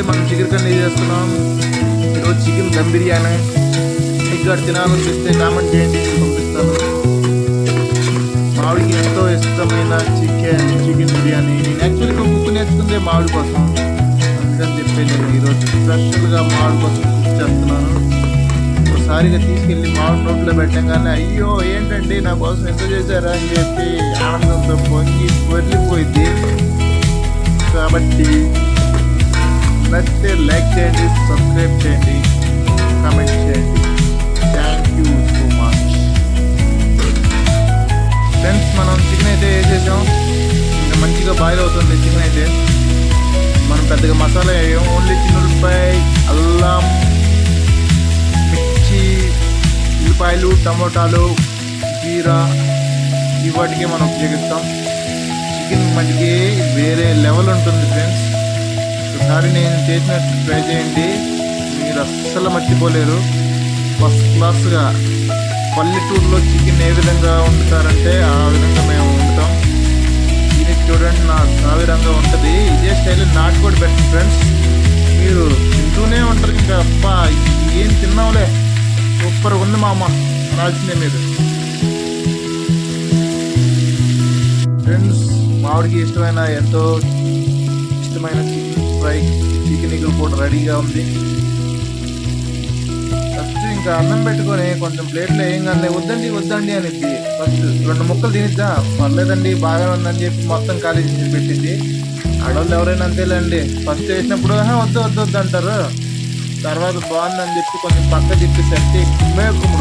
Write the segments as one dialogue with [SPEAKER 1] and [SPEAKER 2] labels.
[SPEAKER 1] Actually మనం chicken curry చేస్తున్నాం. ఈరోజు చికెన్ దమ్ బిర్యానీ. ఇక్కడ తినాలనిపిస్తే కామెంట్ చేయండి, పంపిస్తాను. మావిడికి ఎంతో ఇష్టమైన చికెన్ బిర్యానీ. నేను యాక్చువల్గా కుక్ నేర్చుకుందే మావిడి కోసం, అందుకని చెప్పి నేను ఈరోజు స్పెషల్గా మావిడి కోసం కుక్ చేస్తున్నాను. ఒకసారిగా తీసుకెళ్ళి మామిడి నోట్లో పెట్టంగానే అయ్యో ఏంటండి నా కోసం ఎంత చేశారా అని చెప్పి ఆనందంతో పొంగి పొర్లిపోయింది. కాబట్టి నచ్చితే లైక్ చేయండి, సబ్స్క్రైబ్ చేయండి, కామెంట్ చేయండి. Thank you so much friends. మనం చికెన్ అయితే వేసేసాం, ఇంకా మంచిగా బాయిల్ అవుతుంది చికెన్ అయితే. మనం పెద్దగా మసాలా వేయం, ఓన్లీ చిన్నులపై అల్లం, మిర్చి, ఉల్లిపాయలు, టమోటాలు, జీరా వాటికి మనం ఉపయోగిస్తాం. చికెన్ మనకి వేరే లెవెల్ ఉంటుంది ఫ్రెండ్స్. ఒకసారి నేను చేసినట్టు ట్రై చేయండి, మీరు అస్సలు మర్చిపోలేరు. ఫస్ట్ క్లాస్గా పల్లెటూరులో చికెన్ ఏ విధంగా వండుతారంటే ఆ విధంగా మేము వండుతాం. దీనికి చూడండి ఆ విధంగా ఉంటుంది. ఇదే స్టైల్ నాటుకోడి పెట్టండి ఫ్రెండ్స్, మీరు తింటూనే ఉంటారు. ఇంకా అబ్బా ఏం తిన్నావులే, సూపర్ ఉంది మా అమ్మ రాల్సిందే మీరు. ఫ్రెండ్స్, మామిడికి ఎంతో ఇష్టమైన చికెన్ ఫ్రై, చికెన్ ఇగురు కూడా రెడీగా ఉంది. ఫస్ట్ ఇంకా అన్నం పెట్టుకొని కొంచెం ప్లేట్లో ఏం కానీ వద్దండి అనిద్ది. ఫస్ట్ 2 ముక్కలు తినిద్దా, పర్లేదండి బాగా ఉందని చెప్పి మొత్తం ఖాళీ చేసి పెట్టింది. ఆడవాళ్ళు ఎవరైనా అంతేలేండి, ఫస్ట్ వేసినప్పుడు వద్దు అంటారు. తర్వాత బాగుందని చెప్పి కొంచెం పక్క తిప్పేసరికి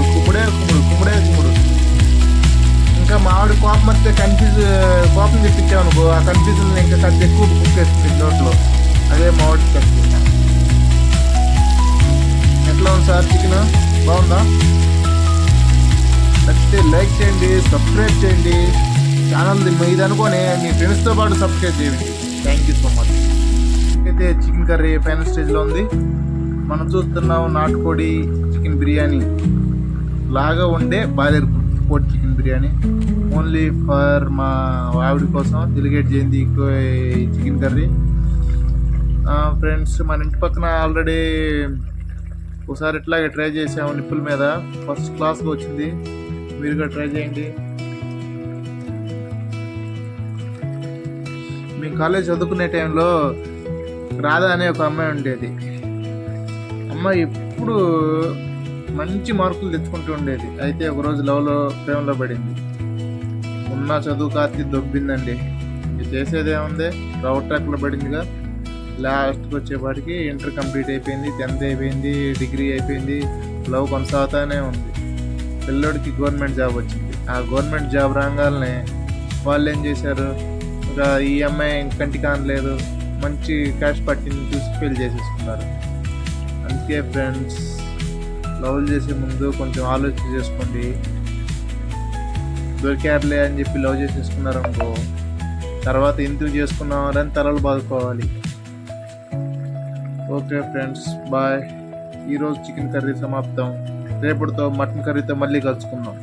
[SPEAKER 1] కుమ్ముడే కుమ్ముడు. ఇంకా మామిడి కోపం వస్తే కోపం తెప్పించామనుకో, ఆ కన్ఫ్యూజన్ ఇంకా కాస్త ఎక్కువ కుక్కేస్తుంది నోట్లో. అదే మామిడి కత్తి. ఎట్లా ఉంది సార్ చికెన్, బాగుందా? నచ్చితే లైక్ చేయండి, సబ్స్క్రైబ్ చేయండి. ఛానల్ ఇది అనుకొని మీ ఫ్రెండ్స్తో పాటు సబ్స్క్రైబ్ చేయండి. Thank you so much. అయితే చికెన్ కర్రీ ఫైనల్ స్టేజ్లో ఉంది. మనం చూస్తున్నాం నాటుకోడి చికెన్ బిర్యానీ లాగా ఉండే బాయిలర్ కోడి చికెన్ బిర్యానీ. ఓన్లీ ఫర్ మా ఆవిడ కోసం డెలిగేట్ చేయింది ఈ చికెన్ కర్రీ. ఫ్రెండ్స్, మన ఇంటి పక్కన ఆల్రెడీ ఒకసారి ఇట్లాగే ట్రై చేసాము నిప్పుల మీద, ఫస్ట్ క్లాస్గా వచ్చింది. మీరు కూడా ట్రై చేయండి. మేము కాలేజ్ చదువుకునే టైంలో రాధా అనే ఒక అమ్మాయి ఉండేది. అమ్మాయి ఎప్పుడు మంచి మార్కులు తెచ్చుకుంటూ ఉండేది. అయితే ఒకరోజు ప్రేమలో పడింది. ఉన్న చదువు కాతి దొబ్బిందండి. ఇది చేసేదేముంది, రౌట్ ట్రాక్లో పడిందిగా. లాస్ట్కి వచ్చేపాటికి ఇంటర్ కంప్లీట్ అయిపోయింది, 10th అయిపోయింది, డిగ్రీ అయిపోయింది, లవ్ కొనసాగుతూనే ఉంది. పిల్లోడికి గవర్నమెంట్ జాబ్ వచ్చింది. ఆ గవర్నమెంట్ జాబ్ రాగానే వాళ్ళు ఏం చేశారు, ఇంకా ఈ అమ్మాయి కంటికి కానలేదు, మంచి క్యాష్ పట్టిని చూసి పెళ్లి చేసేసుకున్నారు. అందుకే ఫ్రెండ్స్, లవ్ చేసే ముందు కొంచెం ఆలోచన చేసుకోండి. దొరికారులే అని చెప్పి లవ్ చేసేసుకున్నారు అనుకో, తర్వాత ఎందుకు చేసుకున్నామని తలలు బాదుకోవాలి. Okay friends, bye. ఈరోజు చికెన్ కర్రీ సమాప్తం. రేపటితో మటన్ కర్రీతో మళ్ళీ కలుసుకుందాం.